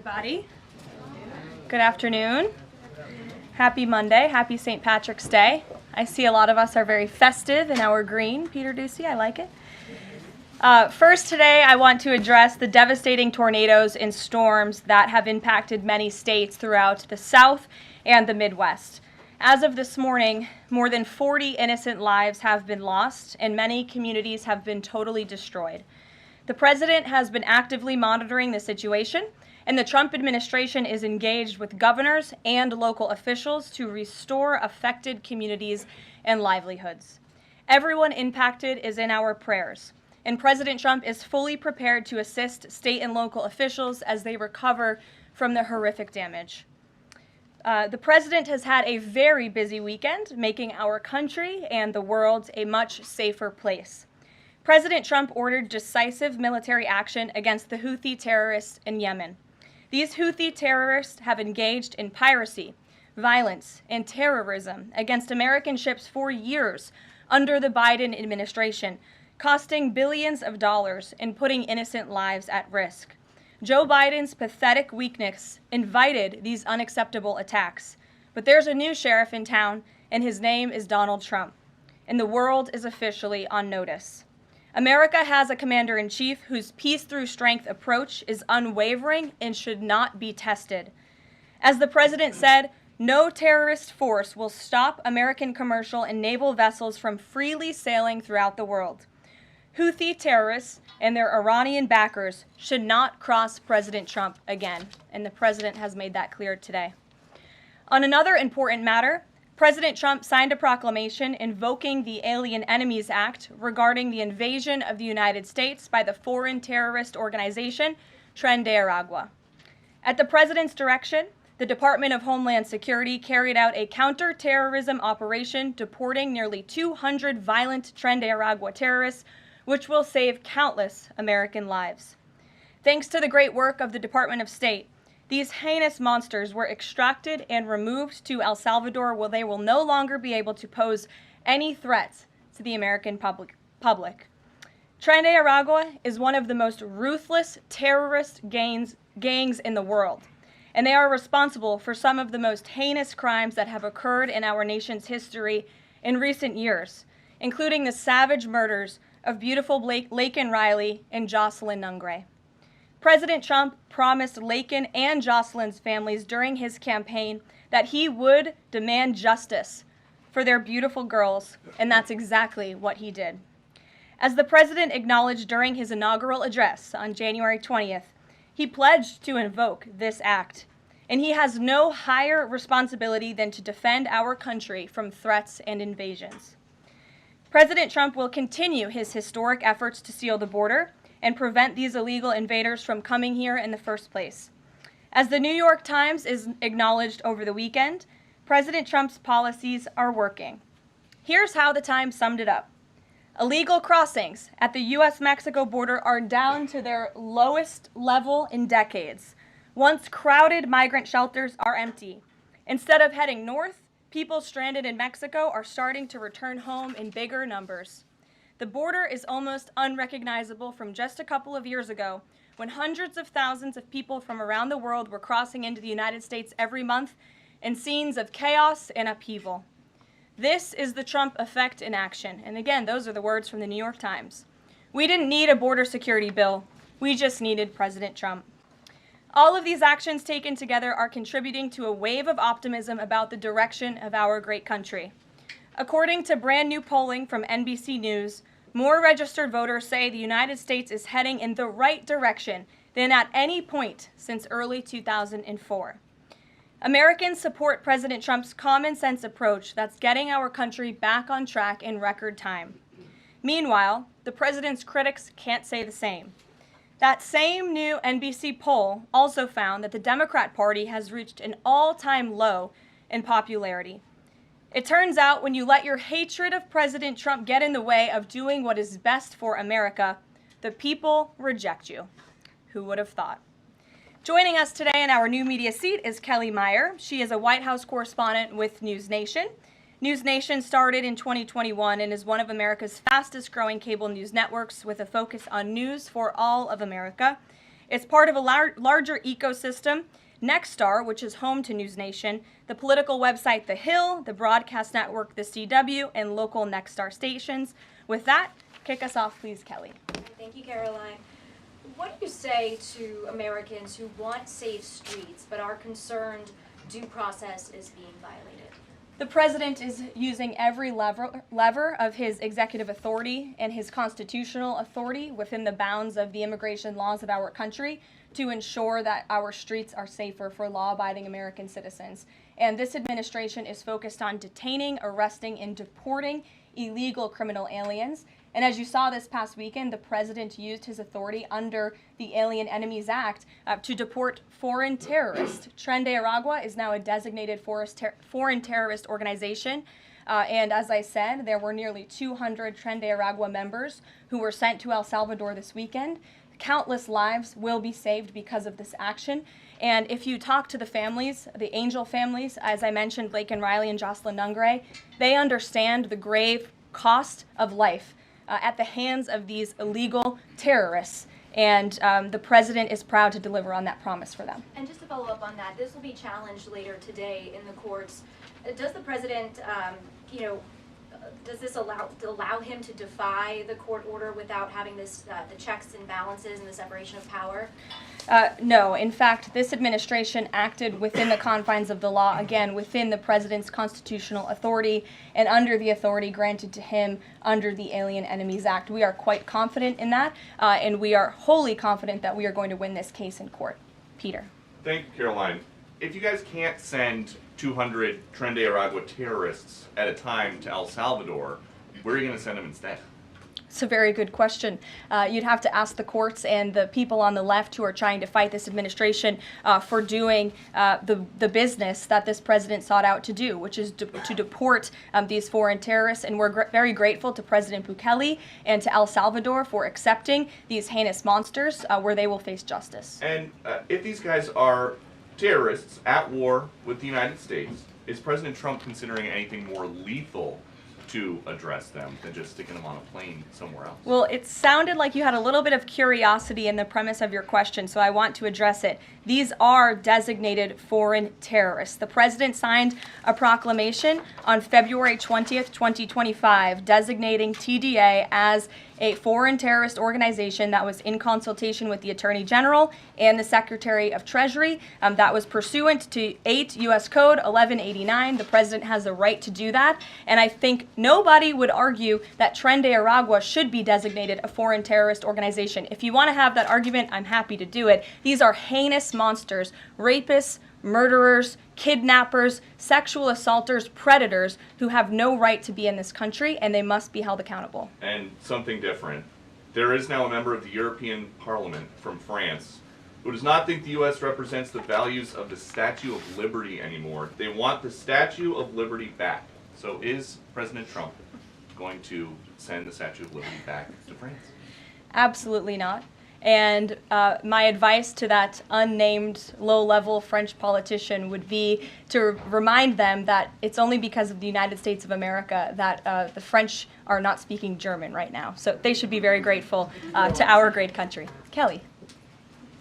everybody. Good afternoon. Happy Monday. Happy St. Patrick's Day. I see a lot of us are very festive in our green. Peter Ducey, I like it. First today, I want to address the devastating tornadoes and storms that have impacted many states throughout the South and the Midwest. As of this morning, more than 40 innocent lives have been lost, and many communities have been totally destroyed. The president has been actively monitoring the situation, and the Trump administration is engaged with governors and local officials to restore affected communities and livelihoods. Everyone impacted is in our prayers, and President Trump is fully prepared to assist state and local officials as they recover from the horrific damage. The president has had a very busy weekend, making our country and the world a much safer place. President Trump ordered decisive military action against the Houthi terrorists in Yemen. These Houthi terrorists have engaged in piracy, violence, and terrorism against American ships for years under the Biden administration, costing billions of dollars and putting innocent lives at risk. Joe Biden's pathetic weakness invited these unacceptable attacks. But there's a new sheriff in town, and his name is Donald Trump. And the world is officially on notice. America has a commander-in-chief whose peace-through-strength approach is unwavering and should not be tested. As the president said, no terrorist force will stop American commercial and naval vessels from freely sailing throughout the world. Houthi terrorists and their Iranian backers should not cross President Trump again, and the president has made that clear today. On another important matter, President Trump signed a proclamation invoking the Alien Enemies Act regarding the invasion of the United States by the foreign terrorist organization Tren de Aragua. At the president's direction, the Department of Homeland Security carried out a counter-terrorism operation deporting nearly 200 violent Tren de Aragua terrorists, which will save countless American lives. Thanks to the great work of the Department of State, these heinous monsters were extracted and removed to El Salvador, where they will no longer be able to pose any threats to the American public. Tren de Aragua is one of the most ruthless terrorist gangs in the world, and they are responsible for some of the most heinous crimes that have occurred in our nation's history in recent years, including the savage murders of beautiful Laken Riley and Jocelyn Nungray. President Trump promised Laken and Jocelyn's families during his campaign that he would demand justice for their beautiful girls, and that's exactly what he did. As the president acknowledged during his inaugural address on January 20th, he pledged to invoke this act, and he has no higher responsibility than to defend our country from threats and invasions. President Trump will continue his historic efforts to seal the border and prevent these illegal invaders from coming here in the first place. As the New York Times is acknowledged over the weekend, President Trump's policies are working. Here's how the Times summed it up. Illegal crossings at the U.S.-Mexico border are down to their lowest level in decades. Once crowded migrant shelters are empty. Instead of heading north, people stranded in Mexico are starting to return home in bigger numbers. The border is almost unrecognizable from just a couple of years ago, when hundreds of thousands of people from around the world were crossing into the United States every month in scenes of chaos and upheaval. This is the Trump effect in action. And again, those are the words from the New York Times. We didn't need a border security bill. We just needed President Trump. All of these actions taken together are contributing to a wave of optimism about the direction of our great country. According to brand new polling from NBC News, more registered voters say the United States is heading in the right direction than at any point since early 2004. Americans support President Trump's common sense approach that's getting our country back on track in record time. Meanwhile, the president's critics can't say the same. That same new NBC poll also found that the Democrat Party has reached an all-time low in popularity. It turns out when you let your hatred of President Trump get in the way of doing what is best for America, the people reject you. Who would have thought? Joining us today in our new media seat is Kelly Meyer. She is a White House correspondent with News Nation. News Nation started in 2021 and is one of America's fastest growing cable news networks with a focus on news for all of America. It's part of a larger ecosystem. Nexstar, which is home to News Nation, the political website The Hill, the broadcast network The CW, and local Nexstar stations. With that, kick us off, please, Kelly. Thank you, Caroline. What do you say to Americans who want safe streets but are concerned due process is being violated? The president is using every lever of his executive authority and his constitutional authority within the bounds of the immigration laws of our country to ensure that our streets are safer for law-abiding American citizens. And this administration is focused on detaining, arresting, and deporting illegal criminal aliens. And as you saw this past weekend, the president used his authority under the Alien Enemies Act to deport foreign terrorists. Tren de Aragua is now a designated foreign terrorist organization. And as I said, there were nearly 200 Tren de Aragua members who were sent to El Salvador this weekend. Countless lives will be saved because of this action. And if you talk to the families, the Angel families, as I mentioned, Blake and Riley and Jocelyn Nungray, they understand the grave cost of life at the hands of these illegal terrorists. And the president is proud to deliver on that promise for them. And just to follow up on that, this will be challenged later today in the courts. Does the president, does this allow him to defy the court order without having this the checks and balances and the separation of power? No. In fact, this administration acted within the confines of the law, again, within the president's constitutional authority and under the authority granted to him under the Alien Enemies Act. We are quite confident in that, and we are wholly confident that we are going to win this case in court. Peter. Thank you, Caroline. If you guys can't send 200 Tren de Aragua terrorists at a time to El Salvador, where are you going to send them instead? It's a very good question. You'd have to ask the courts and the people on the left who are trying to fight this administration for doing the business that this president sought out to do, which is to deport these foreign terrorists. And we're very grateful to President Bukele and to El Salvador for accepting these heinous monsters where they will face justice. And if these guys are terrorists at war with the United States, is President Trump considering anything more lethal to address them than just sticking them on a plane somewhere else? Well, it sounded like you had a little bit of curiosity in the premise of your question, so I want to address it. These are designated foreign terrorists. The president signed a proclamation on February 20th, 2025, designating TDA as a foreign terrorist organization that was in consultation with the Attorney General and the Secretary of Treasury. That was pursuant to 8 U.S. Code 1189. The president has the right to do that. And I think nobody would argue that Tren de Aragua should be designated a foreign terrorist organization. If you want to have that argument, I'm happy to do it. These are heinous monsters, rapists, murderers, kidnappers, sexual assaulters, predators who have no right to be in this country, and they must be held accountable. And something different. There is now a member of the European Parliament from France who does not think the U.S. represents the values of the Statue of Liberty anymore. They want the Statue of Liberty back. So is President Trump going to send the Statue of Liberty back to France? Absolutely not. And my advice to that unnamed low-level French politician would be to remind them that it's only because of the United States of America that the French are not speaking German right now. So they should be very grateful to our great country. Kelly.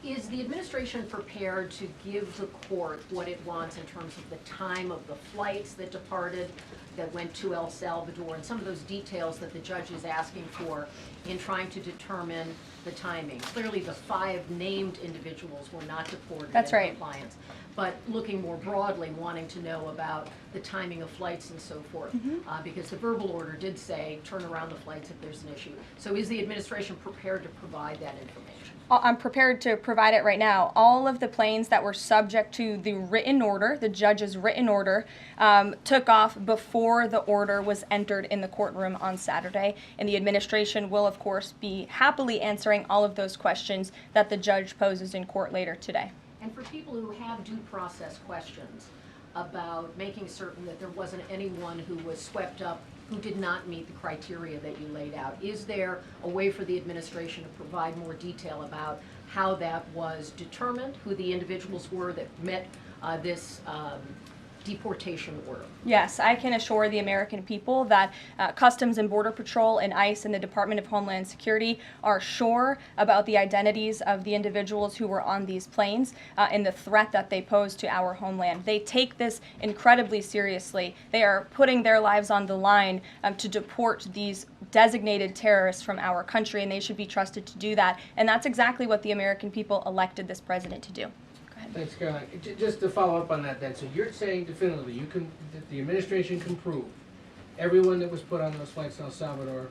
Is the administration prepared to give the court what it wants in terms of the time of the flights that departed, that went to El Salvador, and some of those details that the judge is asking for in trying to determine the timing? Clearly, the 5 named individuals were not deported That's in right. compliance, but looking more broadly, wanting to know about the timing of flights and so forth, because the verbal order did say turn around the flights if there's an issue. So is the administration prepared to provide that information? I'm prepared to provide it right now. All of the planes that were subject to the written order, the judge's written order, took off before the order was entered in the courtroom on Saturday. And the administration will, of course, be happily answering all of those questions that the judge poses in court later today. And for people who have due process questions about making certain that there wasn't anyone who was swept up who did not meet the criteria that you laid out, is there a way for the administration to provide more detail about how that was determined, who the individuals were that met this deportation order. Yes, I can assure the American people that Customs and Border Patrol and ICE and the Department of Homeland Security are sure about the identities of the individuals who were on these planes and the threat that they pose to our homeland. They take this incredibly seriously. They are putting their lives on the line to deport these designated terrorists from our country, and they should be trusted to do that. And that's exactly what the American people elected this president to do. Thanks, Caroline. Just to follow up on that then, so you're saying definitively that the administration can prove everyone that was put on those flights to El Salvador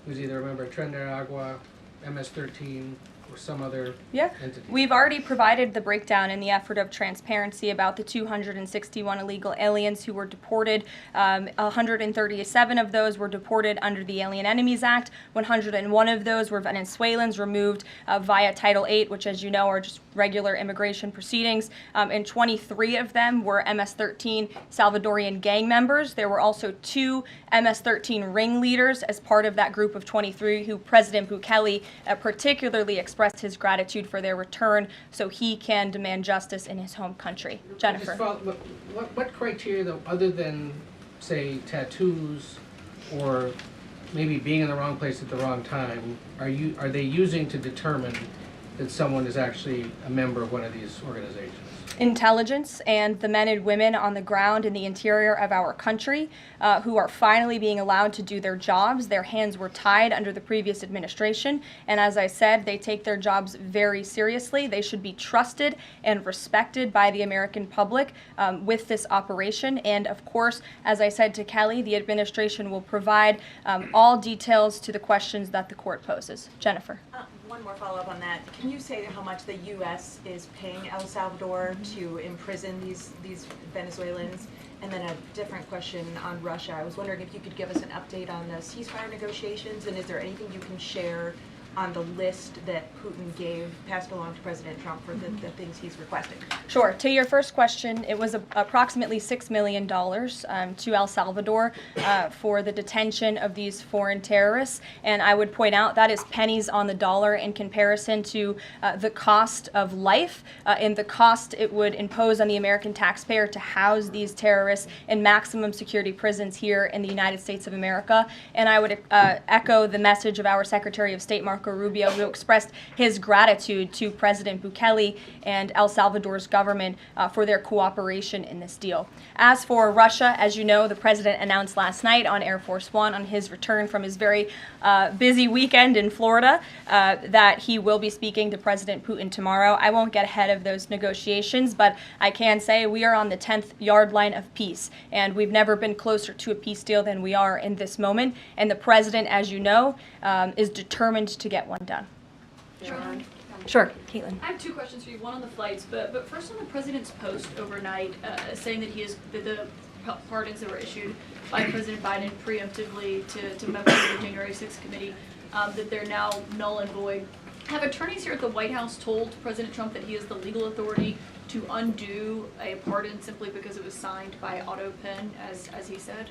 was either a member of Tren de Agua, MS-13, or some other entity? We've already provided the breakdown in the effort of transparency about the 261 illegal aliens who were deported. 137 of those were deported under the Alien Enemies Act. 101 of those were Venezuelans removed via Title VIII, which, as you know, are just regular immigration proceedings. And 23 of them were MS-13 Salvadorian gang members. There were also 2 MS-13 ringleaders as part of that group of 23 who President Bukele particularly expressed his gratitude for their return so he can demand justice in his home country. Jennifer. What criteria, though, other than, say, tattoos or maybe being in the wrong place at the wrong time, are they using to determine that someone is actually a member of one of these organizations? Intelligence and the men and women on the ground in the interior of our country who are finally being allowed to do their jobs. Their hands were tied under the previous administration, and as I said, they take their jobs very seriously. They should be trusted and respected by the American public with this operation, and of course, as I said to Kelly, the administration will provide all details to the questions that the court poses. Jennifer. One more follow-up on that. Can you say how much the U.S. is paying El Salvador to imprison these Venezuelans? And then a different question on Russia. I was wondering if you could give us an update on the ceasefire negotiations, and is there anything you can share on the list that Putin passed along to President Trump for the things he's requesting? Sure. To your first question, it was approximately $6 million to El Salvador for the detention of these foreign terrorists. And I would point out that is pennies on the dollar in comparison to the cost of life and the cost it would impose on the American taxpayer to house these terrorists in maximum security prisons here in the United States of America. And I would echo the message of our Secretary of State, Marco Rubio, who expressed his gratitude to President Bukele and El Salvador's government for their cooperation in this deal. As for Russia, as you know, the president announced last night on Air Force One on his return from his very busy weekend in Florida that he will be speaking to President Putin tomorrow. I won't get ahead of those negotiations, but I can say we are on the 10th yard line of peace, and we've never been closer to a peace deal than we are in this moment. And the president, as you know, is determined to get one done. Sure, Caitlin. I have 2 questions for you. One on the flights, but first on the president's post overnight, saying that the pardons that were issued by President Biden preemptively to members of the January 6th committee, that they're now null and void. Have attorneys here at the White House told President Trump that he has the legal authority to undo a pardon simply because it was signed by auto pen, as he said?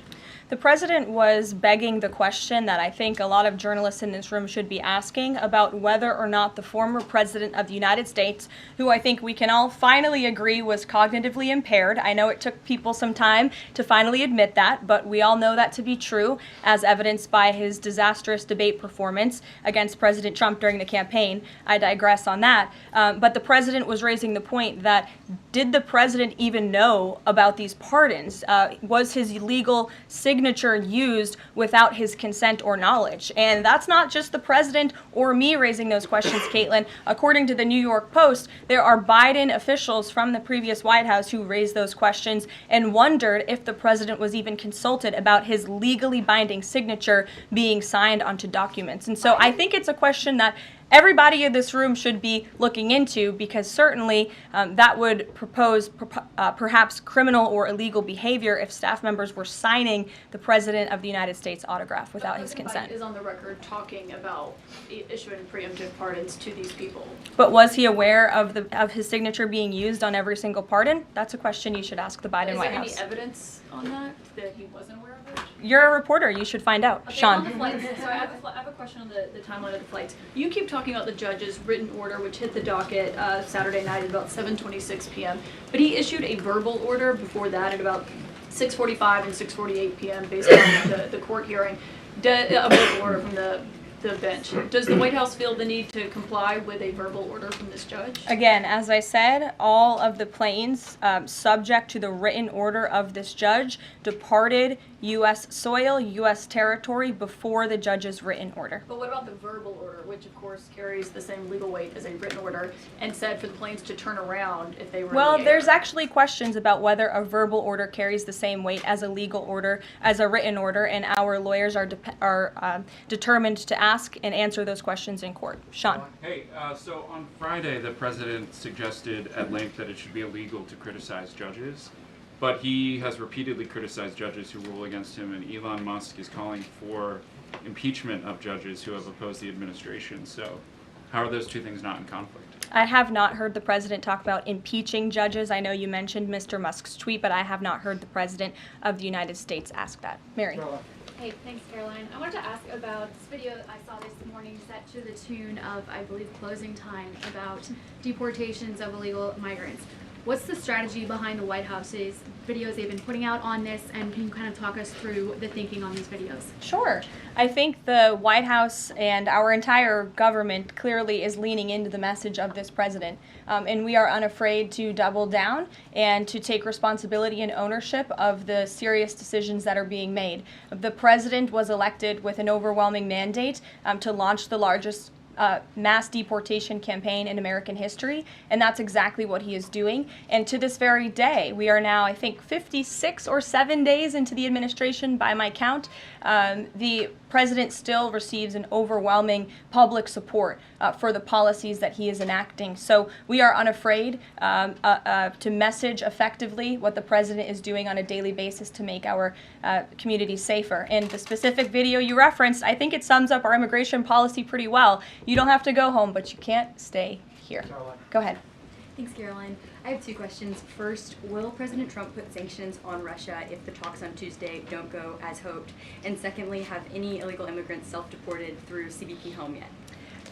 The president was begging the question that I think a lot of journalists in this room should be asking about whether or not the former president of the United States, who I think we can all finally agree was cognitively impaired. I know it took people some time to finally admit that, but we all know that to be true, as evidenced by his disastrous debate performance against President Trump during the campaign. I digress on that. But the president was raising the point that did the president even know about these pardons? Was his legal signature used without his consent or knowledge? And that's not just the president or me raising those questions, Caitlin. According to the New York Post, there are Biden officials from the previous White House who raised those questions and wondered if the president was even consulted about his legally binding signature being signed onto documents. And so I think it's a question that everybody in this room should be looking into, because certainly that would propose perhaps criminal or illegal behavior if staff members were signing the President of the United States autograph without his consent. Biden is on the record talking about issuing preemptive pardons to these people. But was he aware of his signature being used on every single pardon? That's a question you should ask the Biden White House. Is there any evidence on that he wasn't aware of it? You're a reporter. You should find out. Okay, Sean. on the flights, so I have a question on the timeline of the flights. You keep talking about the judge's written order, which hit the docket Saturday night at about 7:26 p.m. But he issued a verbal order before that at about 6:45 and 6:48 p.m. based on the court hearing. A verbal order from the bench. Does the White House feel the need to comply with a verbal order from this judge? Again, as I said, all of the planes subject to the written order of this judge departed U.S. soil, U.S. territory before the judge's written order. But what about the verbal order, which of course carries the same legal weight as a written order, and said for the planes to turn around if they were Well, in the air? there's actually questions about whether a verbal order carries the same weight as a legal order, as a written order, and our lawyers are determined to ask and answer those questions in court. Sean. Hey, so on Friday, the president suggested at length that it should be illegal to criticize judges, but he has repeatedly criticized judges who rule against him, and Elon Musk is calling for impeachment of judges who have opposed the administration. So how are those two things not in conflict? I have not heard the president talk about impeaching judges. I know you mentioned Mr. Musk's tweet, but I have not heard the president of the United States ask that. Mary. Hey, thanks, Caroline. I wanted to ask about this video I saw this morning set to the tune of, I believe, Closing Time, about deportations of illegal migrants. What's the strategy behind the White House's videos they've been putting out on this, and can you kind of talk us through the thinking on these videos? Sure. I think the White House and our entire government clearly is leaning into the message of this president. And we are unafraid to double down and to take responsibility and ownership of the serious decisions that are being made. The president was elected with an overwhelming mandate to launch the largest mass deportation campaign in American history, and that's exactly what he is doing. And to this very day, we are now, I think, 56 or 7 days into the administration by my count. The president still receives an overwhelming public support for the policies that he is enacting. So we are unafraid to message effectively what the president is doing on a daily basis to make our communities safer. And the specific video you referenced, I think it sums up our immigration policy pretty well. You don't have to go home, but you can't stay here. Go ahead. Thanks, Caroline. I have two questions. First, will President Trump put sanctions on Russia if the talks on Tuesday don't go as hoped? And secondly, have any illegal immigrants self-deported through CBP home yet?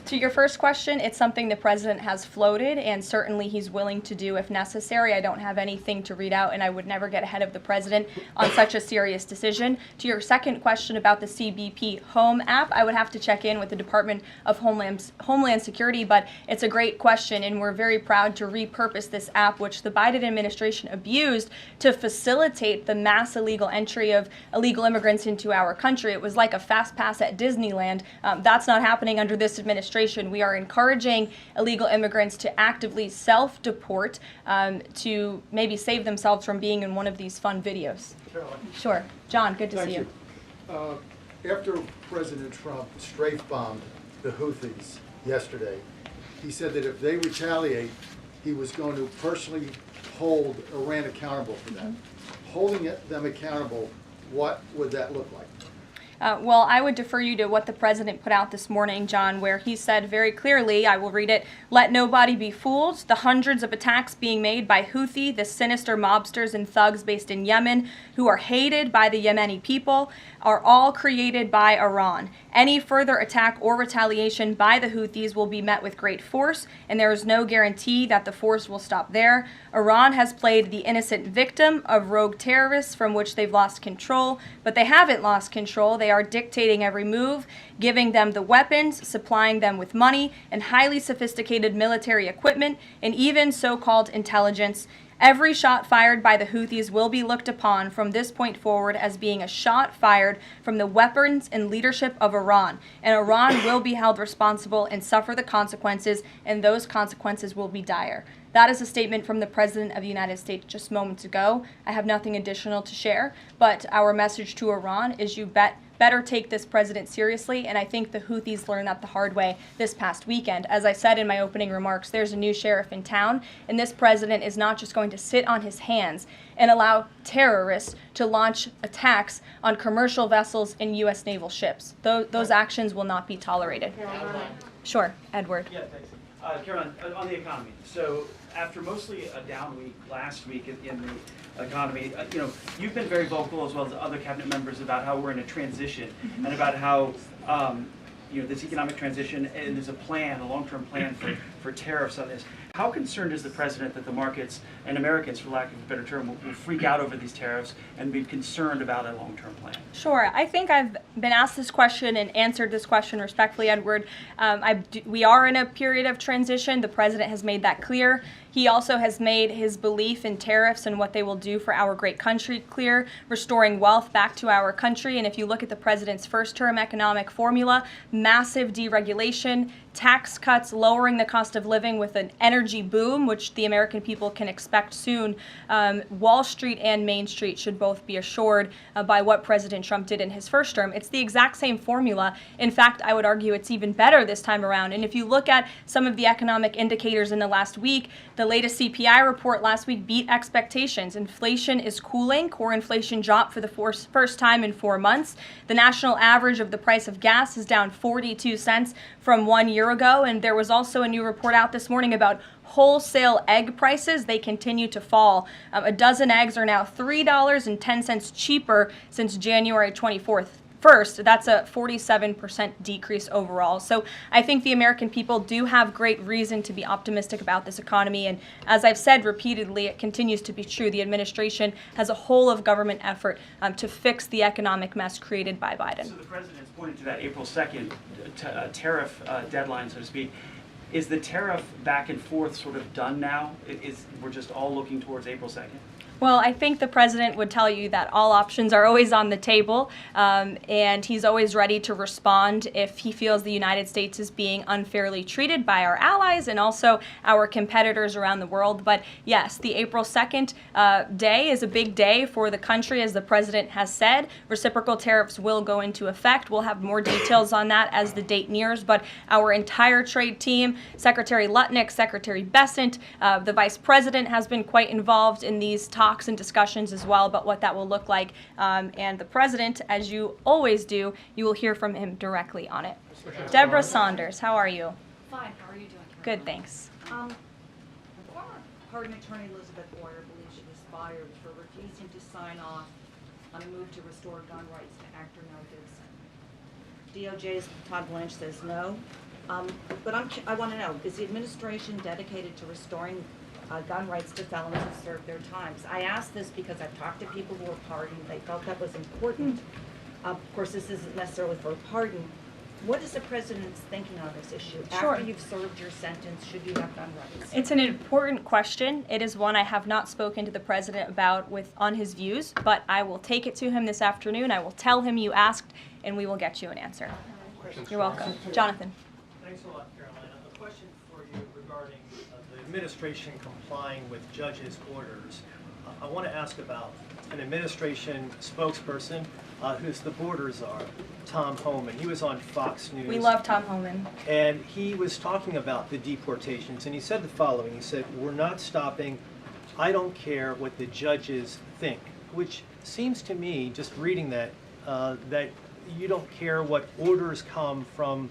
To your first question, it's something the president has floated, and certainly he's willing to do if necessary. I don't have anything to read out, and I would never get ahead of the president on such a serious decision. To your second question about the CBP Home app, I would have to check in with the Department of Homeland Security, but it's a great question, and we're very proud to repurpose this app, which the Biden administration abused to facilitate the mass illegal entry of illegal immigrants into our country. It was like a fast pass at Disneyland. That's not happening under this administration. We are encouraging illegal immigrants to actively self-deport to maybe save themselves from being in one of these fun videos. Caroline. Sure. John, good to see you. After President Trump strafe-bombed the Houthis yesterday, he said that if they retaliate, he was going to personally hold Iran accountable for that. Holding them accountable, what would that look like? Well, I would defer you to what the president put out this morning, John, where he said very clearly, I will read it, "Let nobody be fooled. The hundreds of attacks being made by Houthi, the sinister mobsters and thugs based in Yemen, who are hated by the Yemeni people, are all created by Iran. Any further attack or retaliation by the Houthis will be met with great force, and there is no guarantee that the force will stop there. Iran has played the innocent victim of rogue terrorists from which they've lost control, but they haven't lost control. They are dictating every move, giving them the weapons, supplying them with money and highly sophisticated military equipment, and even so-called intelligence. Every shot fired by the Houthis will be looked upon from this point forward as being a shot fired from the weapons and leadership of Iran. And Iran will be held responsible and suffer the consequences, and those consequences will be dire." That is a statement from the President of the United States just moments ago. I have nothing additional to share, but our message to Iran is you better take this president seriously, and I think the Houthis learned that the hard way this past weekend. As I said in my opening remarks, there's a new sheriff in town, and this president is not just going to sit on his hands and allow terrorists to launch attacks on commercial vessels and U.S. naval ships. Those actions will not be tolerated. Sure, Edward. Yeah, thanks. Caroline, on the economy. So after mostly a down week last week in the economy, you've been very vocal as well as other cabinet members about how we're in a transition and about how, this economic transition, and there's a plan, a long-term plan for tariffs on this. How concerned is the president that the markets and Americans, for lack of a better term, will freak out over these tariffs and be concerned about a long-term plan? Sure. I think I've been asked this question and answered this question respectfully, Edward. We are in a period of transition. The president has made that clear. He also has made his belief in tariffs and what they will do for our great country clear, restoring wealth back to our country. And if you look at the president's first-term economic formula, massive deregulation, tax cuts, lowering the cost of living with an energy boom, which the American people can expect soon. Wall Street and Main Street should both be assured by what President Trump did in his first term. It's the exact same formula. In fact, I would argue it's even better this time around. And if you look at some of the economic indicators in the last week, the latest CPI report last week beat expectations. Inflation is cooling. Core inflation dropped for the first time in 4 months. The national average of the price of gas is down 42 cents from 1 year ago. And there was also a new report out this morning about wholesale egg prices. They continue to fall. A dozen eggs are now $3.10 cheaper since January 24th. First, that's a 47% decrease overall. So I think the American people do have great reason to be optimistic about this economy. And as I've said repeatedly, it continues to be true. The administration has a whole of government effort to fix the economic mess created by Biden. So the president's pointed to that April 2nd tariff deadline, so to speak. Is the tariff back and forth sort of done now? We're just all looking towards April 2nd? Well, I think the president would tell you that all options are always on the table, and he's always ready to respond if he feels the United States is being unfairly treated by our allies and also our competitors around the world. But yes, the April 2nd day is a big day for the country, as the president has said. Reciprocal tariffs will go into effect. We'll have more details on that as the date nears, but our entire trade team, Secretary Lutnick, Secretary Bessent, the vice president has been quite involved in these talks and discussions as well about what that will look like. And the president, as you always do, you will hear from him directly on it. Deborah Saunders, how are you? Fine. How are you doing, Good, thanks. Former pardon attorney Elizabeth Boyer believes she was fired for refusing to sign off on a move to restore gun rights to actor Mel Gibson. DOJ's Todd Blanche says no. But I want to know, is the administration dedicated to restoring gun rights to felons who served their times? I ask this because I've talked to people who were pardoned. They felt that was important. Of course, this isn't necessarily for a pardon. What is the president's thinking on this issue? Sure. After you've served your sentence, should you have gun rights? It's an important question. It is one I have not spoken to the president about on his views, but I will take it to him this afternoon. I will tell him you asked, and we will get you an answer. You're welcome. Jonathan. Thanks a lot, Carolina. A question for you regarding the administration complying with judges' orders. I want to ask about an administration spokesperson who's the borders czar, Tom Homan. He was on Fox News. We love Tom Homan. And he was talking about the deportations, and he said the following. He said, "We're not stopping. I don't care what the judges think," which seems to me, just reading that, that you don't care what orders come from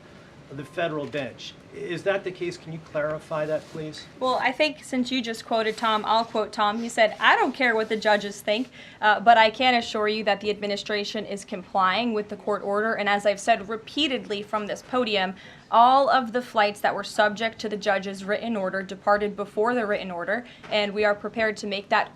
the federal bench. Is that the case? Can you clarify that, please? Well, I think since you just quoted Tom, I'll quote Tom. He said, "I don't care what the judges think, but I can assure you that the administration is complying with the court order. And as I've said repeatedly from this podium, all of the flights that were subject to the judge's written order departed before the written order, and we are prepared to make that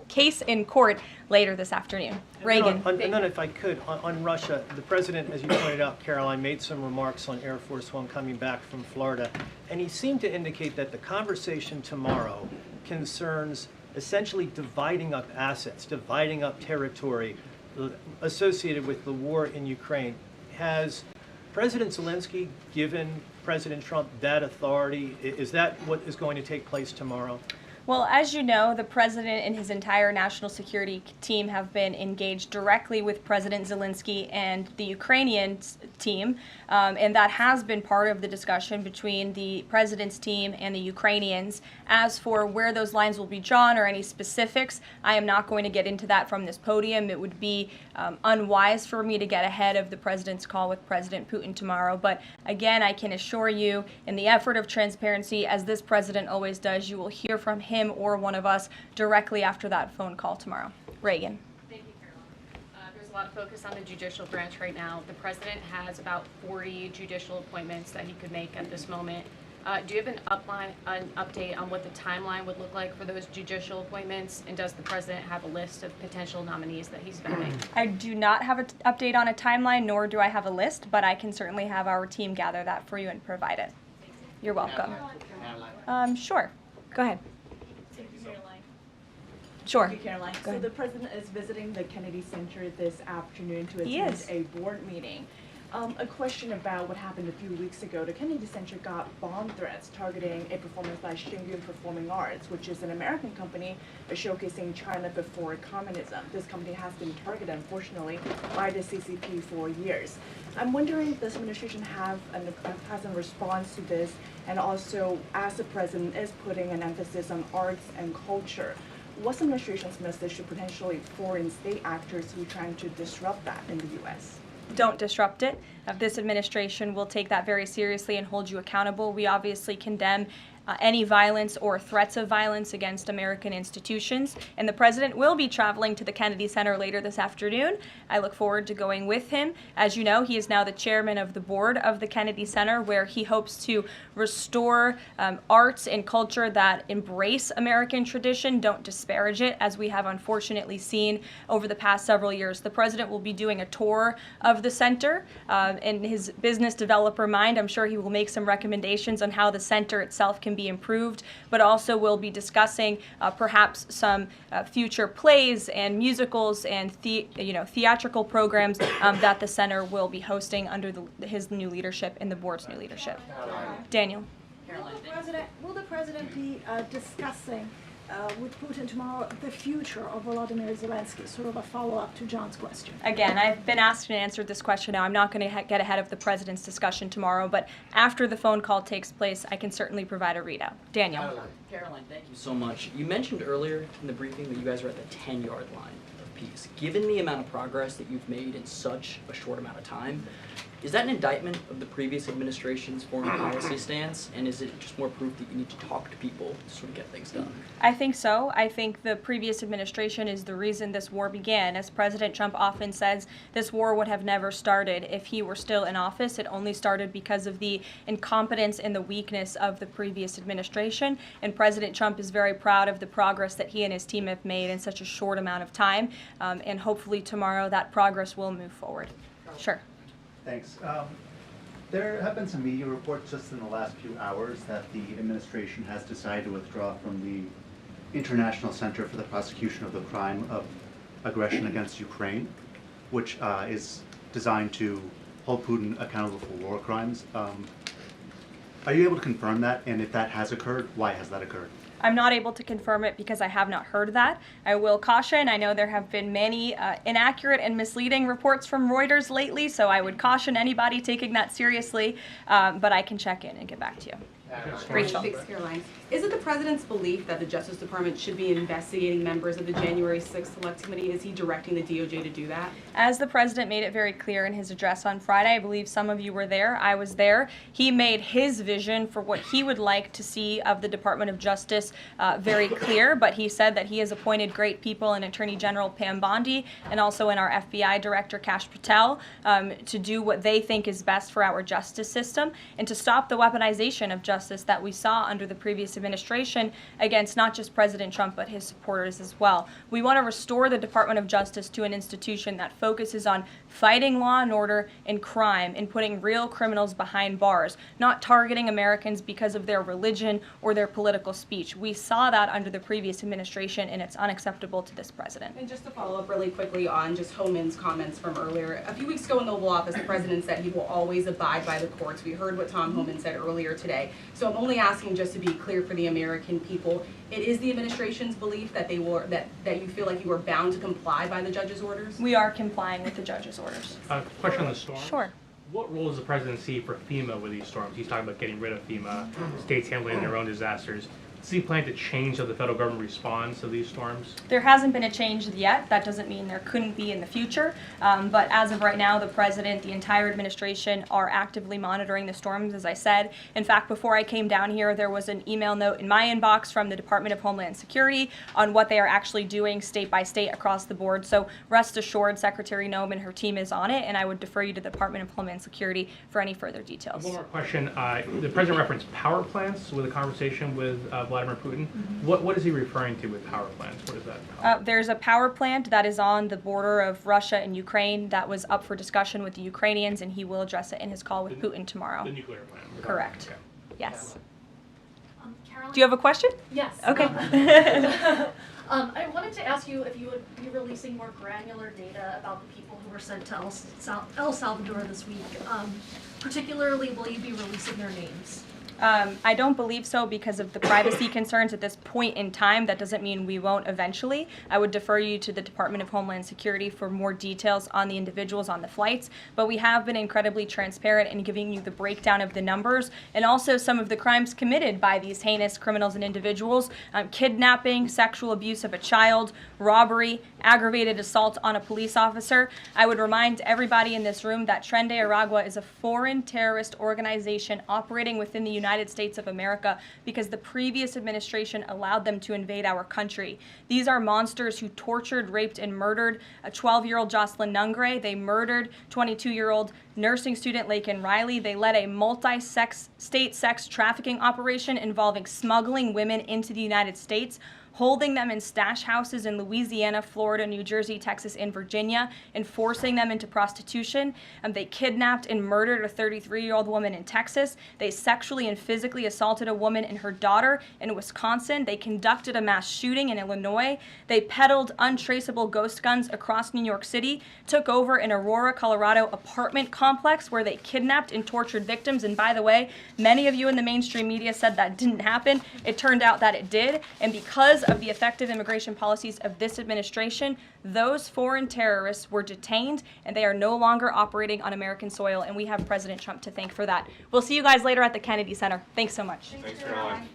case in court later this afternoon." Reagan. And then if I could, on Russia, the president, as you pointed out, Caroline, made some remarks on Air Force One coming back from Florida, and he seemed to indicate that the conversation tomorrow concerns essentially dividing up assets, dividing up territory associated with the war in Ukraine. Has President Zelensky given President Trump that authority? Is that what is going to take place tomorrow? Well, as you know, the president and his entire national security team have been engaged directly with President Zelensky and the Ukrainian team, and that has been part of the discussion between the president's team and the Ukrainians. As for where those lines will be drawn or any specifics, I am not going to get into that from this podium. It would be unwise for me to get ahead of the president's call with President Putin tomorrow. But again, I can assure you, in the effort of transparency, as this president always does, you will hear from him or one of us directly after that phone call tomorrow. Reagan. Thank you, Caroline. There's a lot of focus on the judicial branch right now. The president has about 40 judicial appointments that he could make at this moment. Do you have an update on what the timeline would look like for those judicial appointments? And does the president have a list of potential nominees that he's vetting? I do not have an update on a timeline, nor do I have a list, but I can certainly have our team gather that for you and provide it. You're welcome. Sure. Go ahead. Sure. Thank you, Caroline. Go So ahead. the president is visiting the Kennedy Center this afternoon to He attend is. a board meeting. A question about what happened a few weeks ago. The Kennedy Center got bomb threats targeting a performance by Shingyun Performing Arts, which is an American company showcasing China before communism. This company has been targeted, unfortunately, by the CCP for years. I'm wondering if this administration has a response to this, and also as the president is putting an emphasis on arts and culture, what's the administration's message to potentially foreign state actors who are trying to disrupt that in the U.S.? Don't disrupt it. This administration will take that very seriously and hold you accountable. We obviously condemn any violence or threats of violence against American institutions. And the president will be traveling to the Kennedy Center later this afternoon. I look forward to going with him. As you know, he is now the chairman of the board of the Kennedy Center, where he hopes to restore arts and culture that embrace American tradition, don't disparage it, as we have unfortunately seen over the past several years. The president will be doing a tour of the center. In his business developer mind, I'm sure he will make some recommendations on how the center itself can be improved, but also we'll be discussing perhaps some future plays and musicals and theatrical programs that the center will be hosting under his new leadership and the board's new leadership. Daniel. Will the president be discussing with Putin tomorrow the future of Volodymyr Zelensky, sort of a follow-up to John's question? Again, I've been asked and answered this question now. I'm not going to get ahead of the president's discussion tomorrow, but after the phone call takes place, I can certainly provide a readout. Daniel. Caroline, thank you so much. You mentioned earlier in the briefing that you guys are at the 10-yard line of peace. Given the amount of progress that you've made in such a short amount of time, is that an indictment of the previous administration's foreign policy stance, and is it just more proof that you need to talk to people to sort of get things done? I think so. I think the previous administration is the reason this war began. As President Trump often says, this war would have never started if he were still in office. It only started because of the incompetence and the weakness of the previous administration. And President Trump is very proud of the progress that he and his team have made in such a short amount of time. And hopefully tomorrow that progress will move forward. Sure. Thanks. There have been some media reports just in the last few hours that the administration has decided to withdraw from the International Center for the Prosecution of the Crime of Aggression against Ukraine, which is designed to hold Putin accountable for war crimes. Are you able to confirm that? And if that has occurred, why has that occurred? I'm not able to confirm it because I have not heard that. I will caution, I know there have been many inaccurate and misleading reports from Reuters lately, so I would caution anybody taking that seriously, but I can check in and get back to you. Rachel. Thanks, Caroline. Is it the president's belief that the Justice Department should be investigating members of the January 6th Select Committee? Is he directing the DOJ to do that? As the president made it very clear in his address on Friday, I believe some of you were there, I was there, he made his vision for what he would like to see of the Department of Justice very clear, but he said that he has appointed great people in Attorney General Pam Bondi and also in our FBI Director Kash Patel to do what they think is best for our justice system and to stop the weaponization of justice that we saw under the previous administration against not just President Trump but his supporters as well. We want to restore the Department of Justice to an institution that focuses on fighting law and order and crime and putting real criminals behind bars, not targeting Americans because of their religion or their political speech. We saw that under the previous administration, and it's unacceptable to this president. And just to follow up really quickly on just Homan's comments from earlier, a few weeks ago in the Oval Office, the president said he will always abide by the courts. We heard what Tom Homan said earlier today. So I'm only asking just to be clear for the American people. It is the administration's belief that that you feel like you are bound to comply by the judge's orders? We are complying with the judge's orders. Question on the storms. Sure. What role does the president see for FEMA with these storms? He's talking about getting rid of FEMA, states handling their own disasters. does he plan to change how the federal government responds to these storms? There hasn't been a change yet. That doesn't mean there couldn't be in the future. But as of right now, the president, the entire administration are actively monitoring the storms, as I said. In fact, before I came down here, there was an email note in my inbox from the Department of Homeland Security on what they are actually doing state by state across the board. So rest assured, Secretary Noem and her team is on it, and I would defer you to the Department of Homeland Security for any further details. One more question. The president referenced power plants with a conversation with Vladimir Putin. What is he referring to with power plants? What is that? There's a power plant that is on the border of Russia and Ukraine that was up for discussion with the Ukrainians, and he will address it in his call with Putin tomorrow. The nuclear plant. Correct. Okay. Yes. Caroline? Do you have a question? Yes. Okay. I wanted to ask you if you would be releasing more granular data about the people who were sent to El Salvador this week. Particularly, will you be releasing their names? I don't believe so because of the privacy concerns at this point in time. That doesn't mean we won't eventually. I would defer you to the Department of Homeland Security for more details on the individuals on the flights, but we have been incredibly transparent in giving you the breakdown of the numbers and also some of the crimes committed by these heinous criminals and individuals: kidnapping, sexual abuse of a child, robbery, aggravated assault on a police officer. I would remind everybody in this room that Tren de Aragua is a foreign terrorist organization operating within the United States of America because the previous administration allowed them to invade our country. These are monsters who tortured, raped, and murdered a 12-year-old Jocelyn Nungre. They murdered 22-year-old nursing student Laken Riley. They led a multi-state sex trafficking operation involving smuggling women into the United States, holding them in stash houses in Louisiana, Florida, New Jersey, Texas, and Virginia, and forcing them into prostitution. They kidnapped and murdered a 33-year-old woman in Texas. They sexually and physically assaulted a woman and her daughter in Wisconsin. They conducted a mass shooting in Illinois. They peddled untraceable ghost guns across New York City, took over an Aurora, Colorado apartment complex where they kidnapped and tortured victims. And by the way, many of you in the mainstream media said that didn't happen. It turned out that it did. And because of the effective immigration policies of this administration, those foreign terrorists were detained and they are no longer operating on American soil, and we have President Trump to thank for that. We'll see you guys later at the Kennedy Center. Thanks so much. Thanks, Caroline.